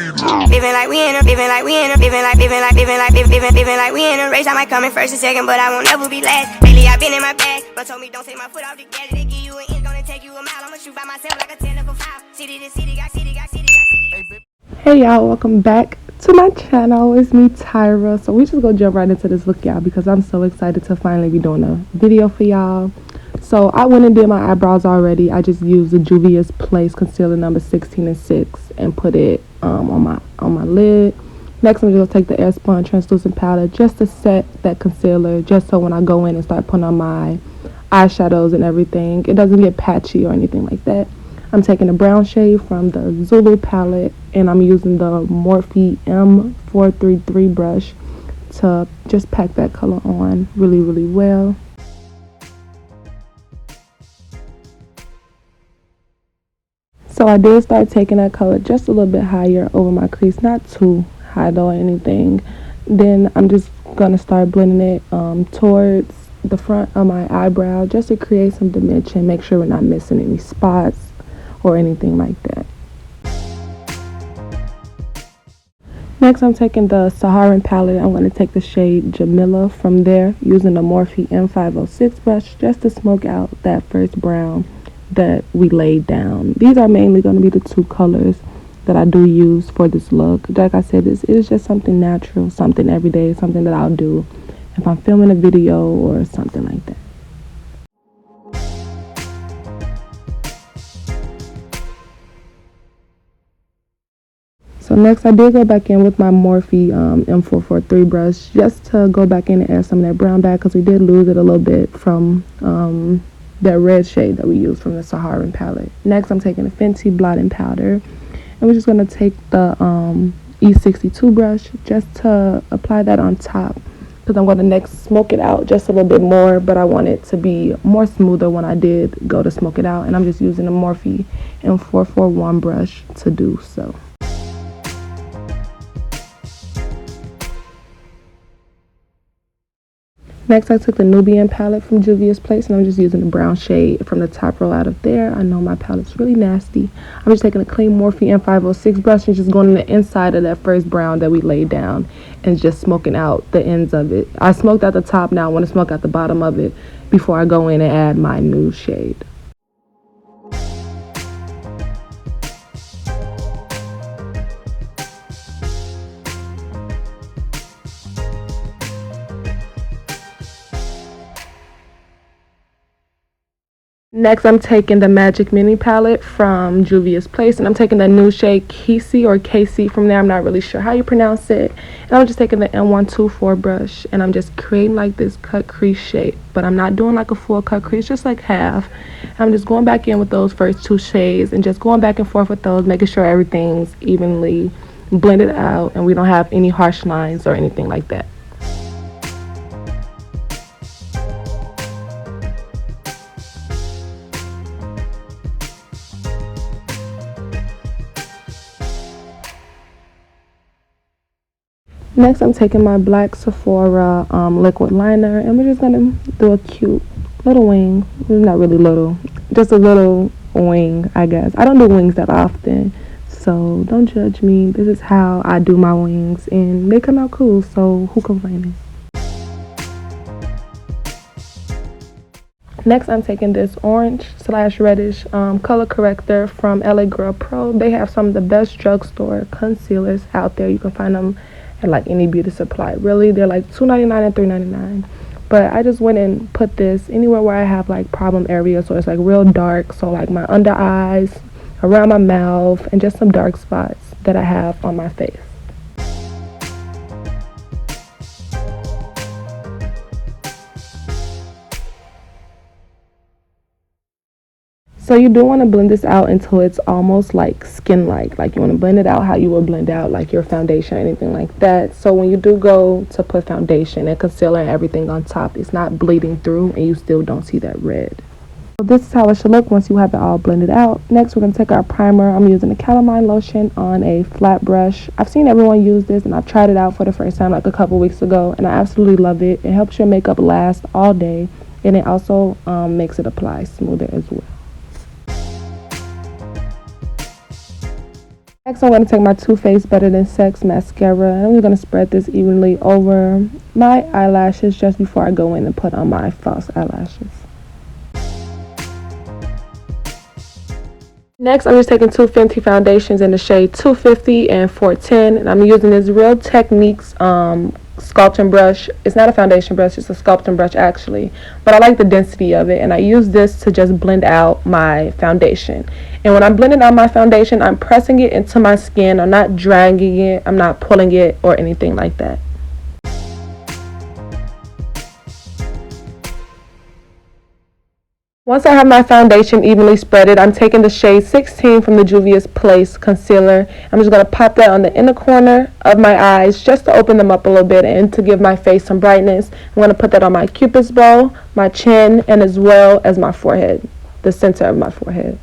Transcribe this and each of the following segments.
Living like we in a, living like we in a, living like we in a race. I might come in first and second, but I won't ever be last. Lately I've been in my bag, but told me don't take my foot off the gas. They give you an inch, gonna take you a mile. I'ma shoot by myself like a 10 for 5. City to city, got city, got city, got city. Hey y'all, welcome back to my channel. It's me, Tyra. So we just gonna jump right into this look, y'all, because I'm so excited to finally be doing a video for y'all. So I went and did my eyebrows already. I just used the Juvias Place concealer number 16 and 6 and put it on my lid. Next, I'm just gonna take the Air Spun translucent powder just to set that concealer, just so when I go in and start putting on my eyeshadows and everything, it doesn't get patchy or anything like that. I'm taking a brown shade from the Zulu palette, and I'm using the Morphe M433 brush to just pack that color on really well. So I did start taking that color just a little bit higher over my crease, not too high though or anything. Then I'm just gonna start blending it towards the front of my eyebrow just to create some dimension, make sure we're not missing any spots or anything like that. Next, I'm taking the Saharan palette. I'm going to take the shade Jamila from there, using the Morphe M506 brush just to smoke out that first brown that we laid down. These are mainly going to be the two colors that I do use for this look. Like I said, this is just something natural, something everyday, something that I'll do if I'm filming a video or something like that. So next, I did go back in with my Morphe M443 brush just to go back in and add some of that brown back, because we did lose it a little bit from that red shade that we used from the Saharan palette. Next, I'm taking a Fenty blotting powder, and we're just going to take the E62 brush just to apply that on top, because I'm going to next smoke it out just a little bit more, but I want it to be more smoother when I did go to smoke it out, and I'm just using a Morphe M441 brush to do so. Next, I took the Nubian palette from Juvias Place, and I'm just using the brown shade from the top row out of there. I know my palette's really nasty. I'm just taking a clean Morphe M506 brush and just going in the inside of that first brown that we laid down and just smoking out the ends of it. I smoked out the top, now I want to smoke out the bottom of it before I go in and add my nude shade. Next, I'm taking the Magic Mini palette from Juvia's Place, and I'm taking the new shade Casey or KC from there. I'm not really sure how you pronounce it. And I'm just taking the M124 brush, and I'm just creating like this cut crease shape, but I'm not doing like a full cut crease, just like half. And I'm just going back in with those first two shades and just going back and forth with those, making sure everything's evenly blended out and we don't have any harsh lines or anything like that. Next, I'm taking my black Sephora liquid liner, and we're just gonna do a cute little wing. Not really little, just a little wing, I guess. I don't do wings that often, so don't judge me. This is how I do my wings, and they come out cool, so who complaining? Next, I'm taking this orange/reddish color corrector from LA Girl Pro. They have some of the best drugstore concealers out there. You can find them at like any beauty supply. Really, they're like $2.99 and $3.99. But I just went and put this anywhere where I have like problem areas, so it's like real dark. So like my under eyes, around my mouth, and just some dark spots that I have on my face. So you do want to blend this out until it's almost like skin-like. Like you want to blend it out how you would blend out like your foundation or anything like that. So when you do go to put foundation and concealer and everything on top, it's not bleeding through and you still don't see that red. So this is how it should look once you have it all blended out. Next, we're going to take our primer. I'm using a calamine lotion on a flat brush. I've seen everyone use this, and I've tried it out for the first time like a couple weeks ago, and I absolutely love it. It helps your makeup last all day, and it also makes it apply smoother as well. Next, I'm going to take my Too Faced Better Than Sex mascara, and I'm just going to spread this evenly over my eyelashes just before I go in and put on my false eyelashes. Next, I'm just taking two Fenty foundations in the shade 250 and 410, and I'm using this Real Techniques sculpting brush. It's not a foundation brush, it's a sculpting brush actually, but I like the density of it, and I use this to just blend out my foundation. And when I'm blending out my foundation, I'm pressing it into my skin. I'm not dragging it, I'm not pulling it or anything like that. Once I have my foundation evenly spreaded, I'm taking the shade 16 from the Juvias Place concealer. I'm just going to pop that on the inner corner of my eyes just to open them up a little bit and to give my face some brightness. I'm going to put that on my cupid's bow, my chin, and as well as my forehead, the center of my forehead.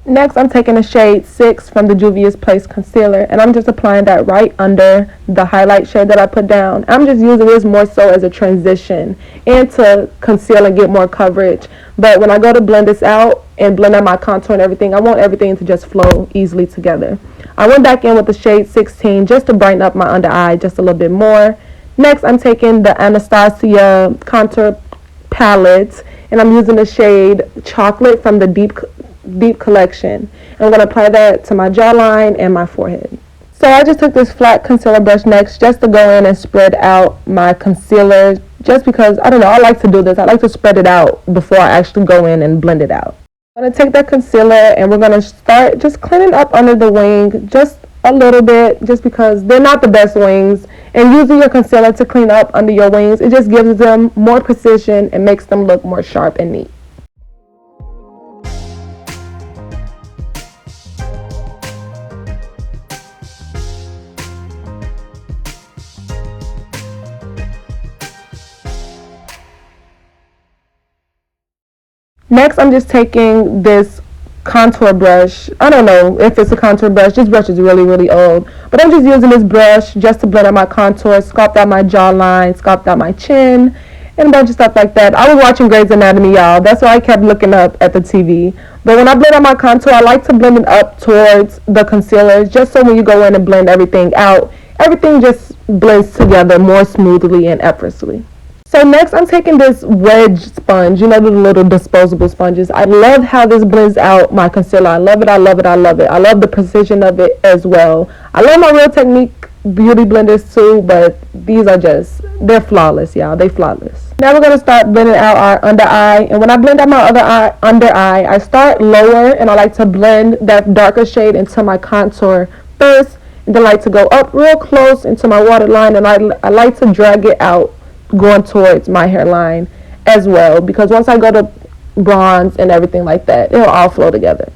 Next, I'm taking the shade 6 from the Juvias Place concealer, and I'm just applying that right under the highlight shade that I put down. I'm just using this more so as a transition and to conceal and get more coverage. But when I go to blend this out and blend out my contour and everything, I want everything to just flow easily together. I went back in with the shade 16 just to brighten up my under eye just a little bit more. Next, I'm taking the Anastasia contour palette, and I'm using the shade Chocolate from the Deep collection. I'm going to apply that to my jawline and my forehead. So I just took this flat concealer brush next just to go in and spread out my concealer, just because, I don't know, I like to do this. I like to spread it out before I actually go in and blend it out. I'm going to take that concealer and we're going to start just cleaning up under the wing just a little bit, just because they're not the best wings, and using your concealer to clean up under your wings, it just gives them more precision and makes them look more sharp and neat. Next, I'm just taking this contour brush. I don't know if it's a contour brush. This brush is really, really old. But I'm just using this brush just to blend out my contour, sculpt out my jawline, sculpt out my chin, and a bunch of stuff like that. I was watching Grey's Anatomy, y'all. That's why I kept looking up at the TV. But when I blend out my contour, I like to blend it up towards the concealer, just so when you go in and blend everything out, everything just blends together more smoothly and effortlessly. So next, I'm taking this wedge sponge, you know, the little disposable sponges. I love how this blends out my concealer. I love it, I love it, I love it. I love the precision of it as well. I love my Real Technique beauty blenders too, but these are just, they're flawless, y'all. They flawless. Now we're going to start blending out our under eye. And when I blend out my under eye, I start lower, and I like to blend that darker shade into my contour first. And then I like to go up real close into my waterline, and I like to drag it out, going towards my hairline as well, because once I go to bronze and everything like that, it'll all flow together.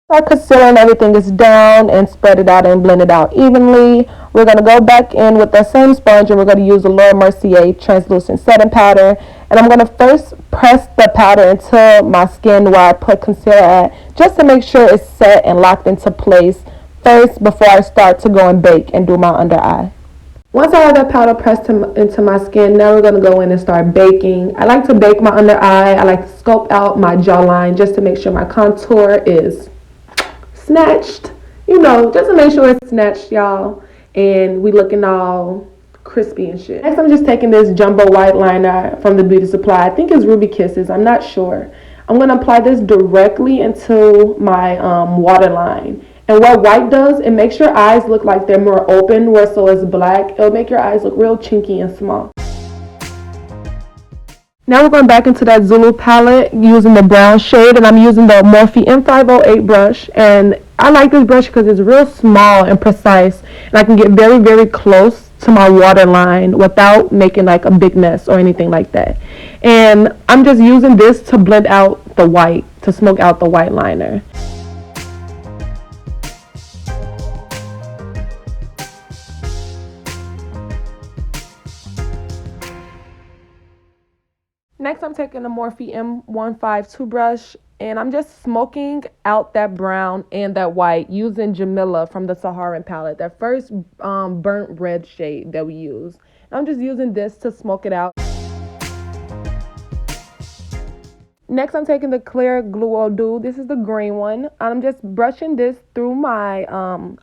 Our concealer and everything is down and spread it out and blend it out evenly. We're going to go back in with that same sponge, and we're going to use the Laura Mercier translucent setting powder. And I'm going to first press the powder into my skin where I put concealer at, just to make sure it's set and locked into place first before I start to go and bake and do my under eye. Once I have that powder pressed into my skin, now we're going to go in and start baking. I like to bake my under eye. I like to sculpt out my jawline just to make sure my contour is snatched, you know, just to make sure it's snatched, y'all, and we looking all crispy and shit. Next, I'm just taking this jumbo white liner from the Beauty Supply. I think it's Ruby Kisses, I'm not sure. I'm going to apply this directly into my waterline. And what white does, it makes your eyes look like they're more open, where so it's black, it'll make your eyes look real chinky and small. Now we're going back into that Zulu palette using the brown shade, and I'm using the Morphe M508 brush. And I like this brush because it's real small and precise, and I can get very, very close to my waterline without making like a big mess or anything like that. And I'm just using this to blend out the white, to smoke out the white liner. Next, I'm taking the Morphe M152 brush, and I'm just smoking out that brown and that white using Jamila from the Saharan palette, that first burnt red shade that we use. And I'm just using this to smoke it out. Next, I'm taking the clear Glue Dew. This is the green one. I'm just brushing this through my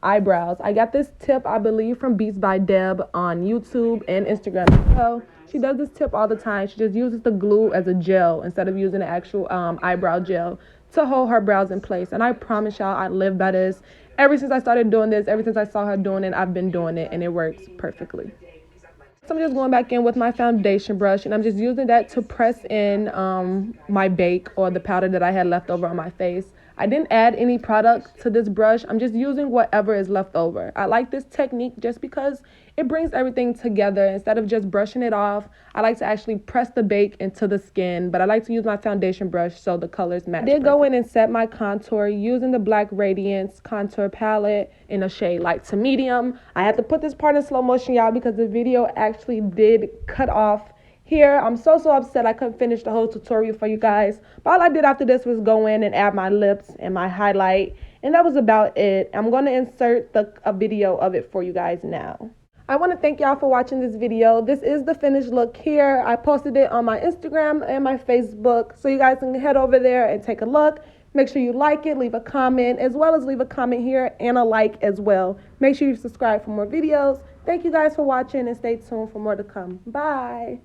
eyebrows. I got this tip, I believe, from Beats by Deb on YouTube and Instagram. So she does this tip all the time. She just uses the glue as a gel instead of using the actual eyebrow gel to hold her brows in place. And I promise y'all, I live by this. Ever since I started doing this, ever since I saw her doing it, I've been doing it, and it works perfectly. So I'm just going back in with my foundation brush, and I'm just using that to press in my bake or the powder that I had left over on my face. I didn't add any product to this brush. I'm just using whatever is left over. I like this technique just because it brings everything together. Instead of just brushing it off, I like to actually press the bake into the skin, but I like to use my foundation brush so the colors match. I did go in and set my contour using the Black Radiance contour palette in a shade light to medium. I had to put this part in slow motion, y'all, because the video actually did cut off here. I'm so upset I couldn't finish the whole tutorial for you guys. But all I did after this was go in and add my lips and my highlight, and that was about it. I'm going to insert a video of it for you guys now. I want to thank y'all for watching this video. This is the finished look here. I posted it on my Instagram and my Facebook, so you guys can head over there and take a look. Make sure you like it, leave a comment, as well as leave a comment here and a like as well. Make sure you subscribe for more videos. Thank you guys for watching, and stay tuned for more to come. Bye.